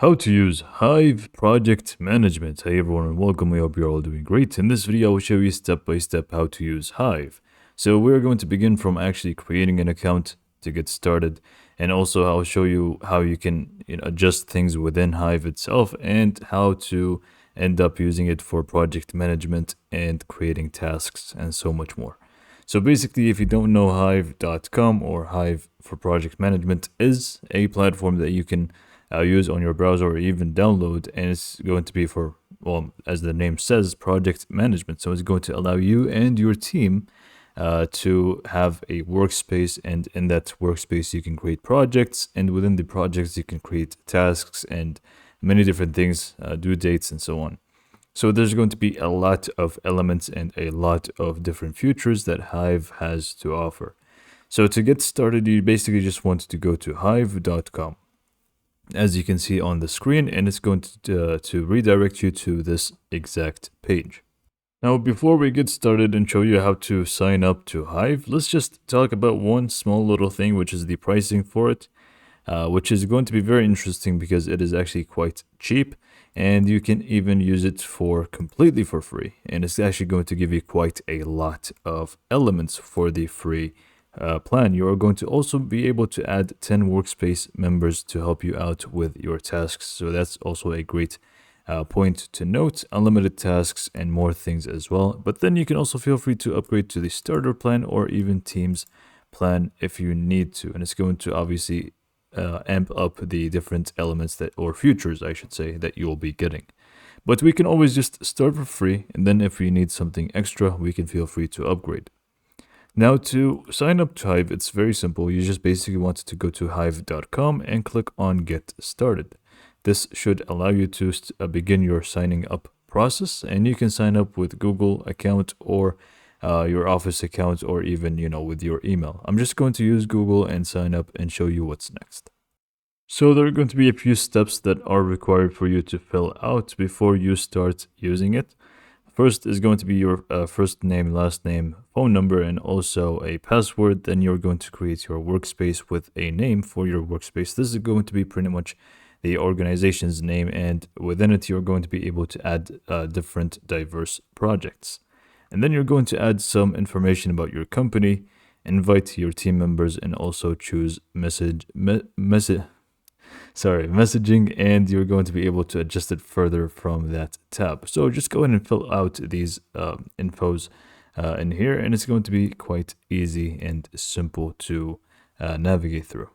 How to use Hive project management. Hey everyone and welcome. We hope you're all doing great. In this video, I will show you step by step how to use Hive. So we're going to begin from actually creating an account to get started, and also I'll show you how you can adjust things within Hive itself and how to end up using it for project management and creating tasks and so much more. So basically, if you don't know, Hive.com or Hive for project management is a platform that you can use on your browser or even download, and it's going to be for, well, as the name says, project management. So it's going to allow you and your team to have a workspace, and in that workspace you can create projects, and within the projects you can create tasks and many different things, due dates and so on. So there's going to be a lot of elements and a lot of different features that Hive has to offer. So to get started, you basically just want to go to hive.com, as you can see on the screen, and it's going to redirect you to this exact page. Now, before we get started and show you how to sign up to Hive, let's just talk about one small little thing, which is the pricing for it, which is going to be very interesting because it is actually quite cheap, and you can even use it for completely for free, and it's actually going to give you quite a lot of elements for the free plan. You are going to also be able to add 10 workspace members to help you out with your tasks. So that's also a great point to note. Unlimited tasks and more things as well. But then you can also feel free to upgrade to the starter plan or even Teams plan if you need to. And it's going to obviously amp up the different elements that, or features I should say, that you'll be getting. But we can always just start for free, and then if we need something extra, we can feel free to upgrade. Now, to sign up to Hive, it's very simple. You just basically want to go to hive.com and click on Get Started. This should allow you to begin your signing up process, and you can sign up with Google account or your Office account, or even, with your email. I'm just going to use Google and sign up and show you what's next. So there are going to be a few steps that are required for you to fill out before you start using it. First is going to be your first name, last name, phone number, and also a password. Then you're going to create your workspace with a name for your workspace. This is going to be pretty much the organization's name, and within it you're going to be able to add different diverse projects. And then you're going to add some information about your company, invite your team members, and also choose messaging, and you're going to be able to adjust it further from that tab. So just go ahead and fill out these infos in here, and it's going to be quite easy and simple to navigate through.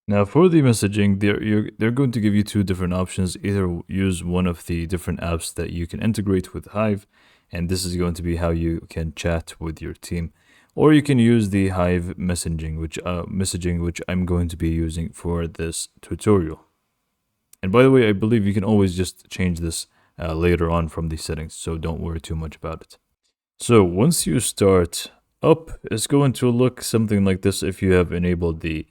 Now, for the messaging, they're going to give you two different options. Either use one of the different apps that you can integrate with Hive, and this is going to be how you can chat with your team, or you can use the Hive messaging, which I'm going to be using for this tutorial. And by the way, I believe you can always just change this later on from the settings, so don't worry too much about it. So once you start up, it's going to look something like this if you have enabled the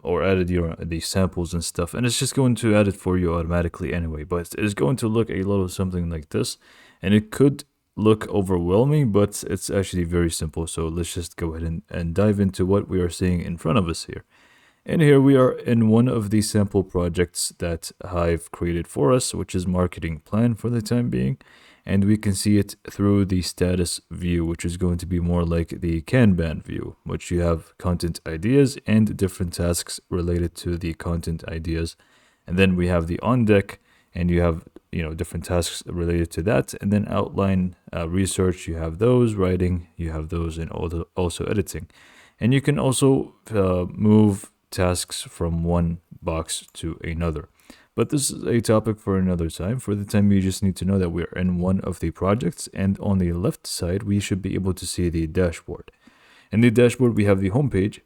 or added the samples and stuff, and it's just going to add it for you automatically anyway. But it's going to look a little something like this, and it could look overwhelming, but it's actually very simple. So let's just go ahead and dive into what we are seeing in front of us here. And here we are in one of the sample projects that Hive created for us, which is marketing plan for the time being. And we can see it through the status view, which is going to be more like the Kanban view, which you have content ideas and different tasks related to the content ideas. And then we have the on deck, and you have different tasks related to that. And then outline, research, you have those, writing, you have those, and also editing. And you can also move tasks from one box to another. But this is a topic for another time. For the time, you just need to know that we're in one of the projects, and on the left side, we should be able to see the dashboard. In the dashboard, we have the homepage,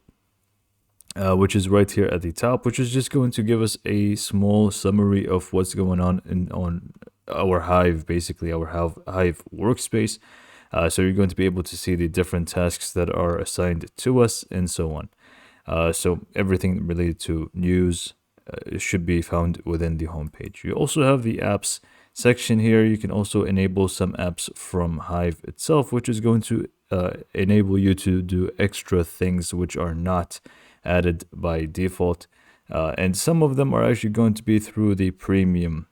which is right here at the top, which is just going to give us a small summary of what's going on on our Hive, basically our Hive workspace. So you're going to be able to see the different tasks that are assigned to us and so on. So everything related to news should be found within the homepage. You also have the apps section here. You can also enable some apps from Hive itself, which is going to enable you to do extra things which are not added by default. And some of them are actually going to be through the premium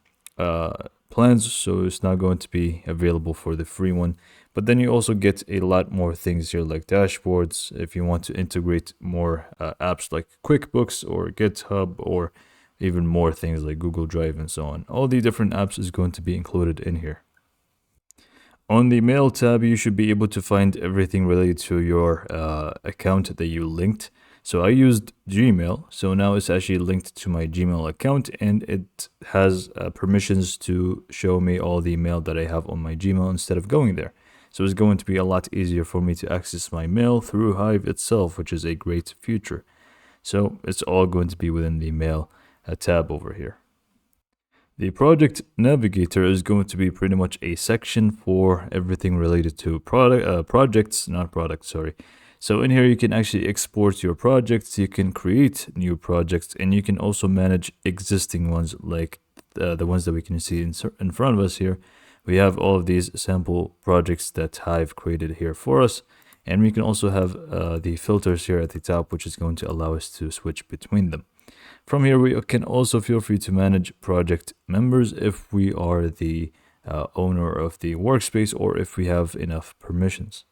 plans, so it's not going to be available for the free one. But then you also get a lot more things here, like dashboards, if you want to integrate more apps like QuickBooks or GitHub, or even more things like Google Drive and so on. All the different apps is going to be included in here. On the Mail tab, you should be able to find everything related to your account that you linked. So I used Gmail, so now it's actually linked to my Gmail account, and it has permissions to show me all the mail that I have on my Gmail instead of going there. So it's going to be a lot easier for me to access my mail through Hive itself, which is a great feature. So it's all going to be within the Mail tab over here. The project navigator is going to be pretty much a section for everything related to projects, not products, sorry. So in here, you can actually export your projects, you can create new projects, and you can also manage existing ones, like the ones that we can see in front of us here. We have all of these sample projects that Hive created here for us. And we can also have the filters here at the top, which is going to allow us to switch between them. From here, we can also feel free to manage project members if we are the owner of the workspace, or if we have enough permissions.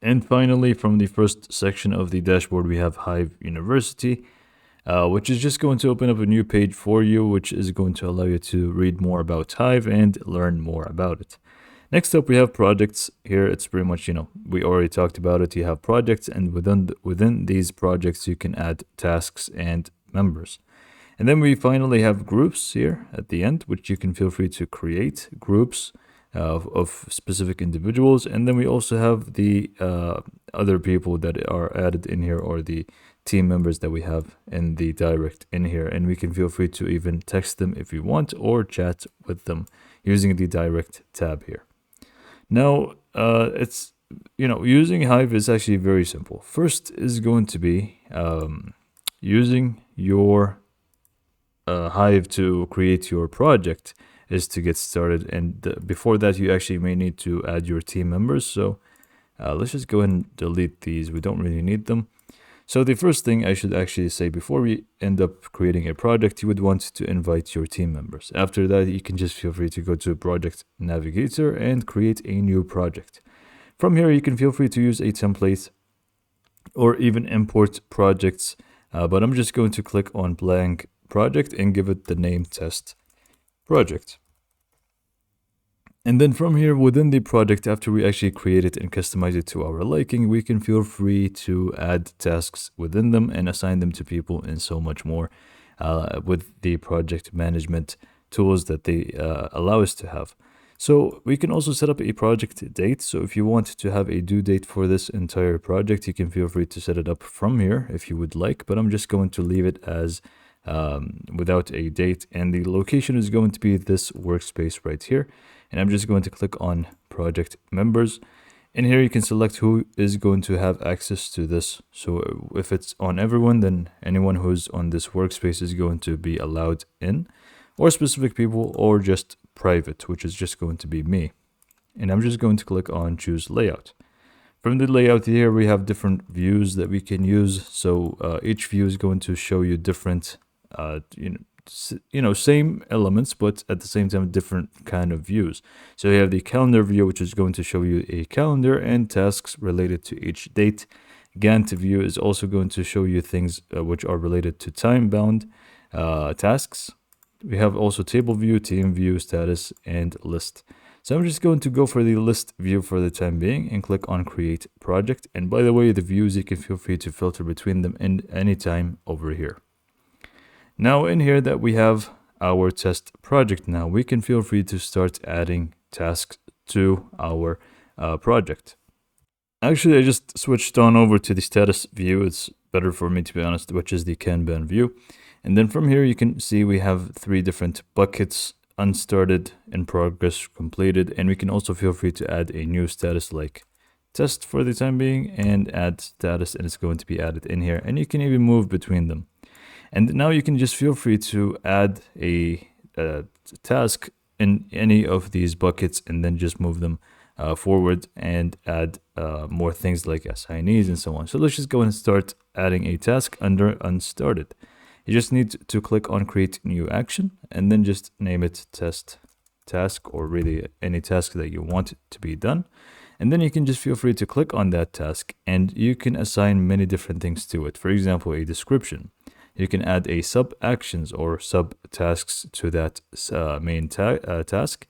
And finally, from the first section of the dashboard, we have Hive University, which is just going to open up a new page for you, which is going to allow you to read more about Hive and learn more about it. Next up, we have projects. Here, it's pretty much, we already talked about it. You have projects, and within these projects, you can add tasks and members. And then we finally have groups here at the end, which you can feel free to create groups of specific individuals. And then we also have the other people that are added in here, or the team members that we have in the direct in here. And we can feel free to even text them if you want, or chat with them using the direct tab here. Now, it's, using Hive is actually very simple. First is going to be using your Hive to create your project is to get started. And before that, you actually may need to add your team members. So let's just go ahead and delete these. We don't really need them. So the first thing I should actually say, before we end up creating a project, you would want to invite your team members. After that, you can just feel free to go to Project Navigator and create a new project. From here, you can feel free to use a template or even import projects, but I'm just going to click on blank project and give it the name test project. And then from here, within the project, after we actually create it and customize it to our liking, we can feel free to add tasks within them and assign them to people, and so much more with the project management tools that they allow us to have. So we can also set up a project date. So if you want to have a due date for this entire project, you can feel free to set it up from here if you would like, but I'm just going to leave it as without a date. And the location is going to be this workspace right here. And I'm just going to click on project members. And here you can select who is going to have access to this. So if it's on everyone, then anyone who's on this workspace is going to be allowed in, or specific people, or just private, which is just going to be me. And I'm just going to click on choose layout. From the layout here, we have different views that we can use. So each view is going to show you different, same elements, but at the same time, different kind of views. So you have the calendar view, which is going to show you a calendar and tasks related to each date. Gantt view is also going to show you things which are related to time-bound tasks. We have also table view, team view, status, and list. So I'm just going to go for the list view for the time being and click on create project. And by the way, the views, you can feel free to filter between them in any time over here. Now in here that we have our test project, now we can feel free to start adding tasks to our project. Actually, I just switched on over to the status view. It's better for me, to be honest, which is the Kanban view. And then from here, you can see we have 3 different buckets: unstarted, in progress, completed. And we can also feel free to add a new status like test for the time being, and add status, and it's going to be added in here. And you can even move between them. And now you can just feel free to add a task in any of these buckets, and then just move them forward and add more things like assignees and so on. So let's just go and start adding a task under unstarted. You just need to click on create new action and then just name it test task, or really any task that you want to be done. And then you can just feel free to click on that task and you can assign many different things to it. For example, a description. You can add a sub actions or sub tasks to that main task.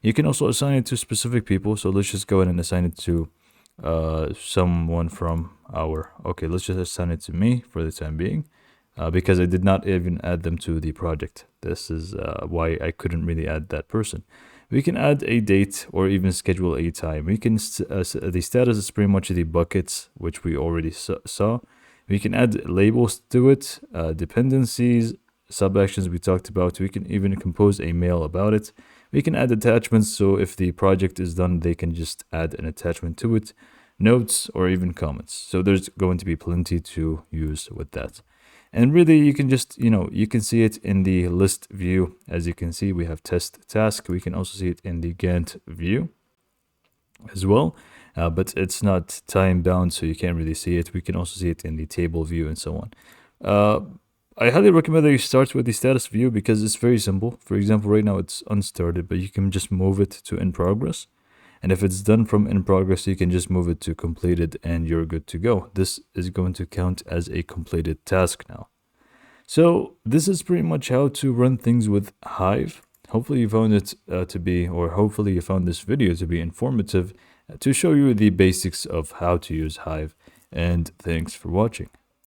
You can also assign it to specific people. So let's just go ahead and assign it to someone from our, okay, let's just assign it to me for the time being, because I did not even add them to the project. This is why I couldn't really add that person. We can add a date or even schedule a time. We can, the status is pretty much the buckets, which we already saw. We can add labels to it, dependencies, sub actions we talked about. We can even compose a mail about it. We can add attachments, so if the project is done, they can just add an attachment to it, notes, or even comments. So there's going to be plenty to use with that. And really, you can just, you can see it in the list view. As you can see, we have test task. We can also see it in the Gantt view as well, but it's not time bound, so you can't really see it. We can also see it in the table view and so on. I highly recommend that you start with the status view because it's very simple. For example, right now it's unstarted, but you can just move it to in progress. And if it's done from in progress, you can just move it to completed and you're good to go. This is going to count as a completed task now. So this is pretty much how to run things with Hive. Hopefully you found it hopefully you found this video to be informative, to show you the basics of how to use Hive. And thanks for watching.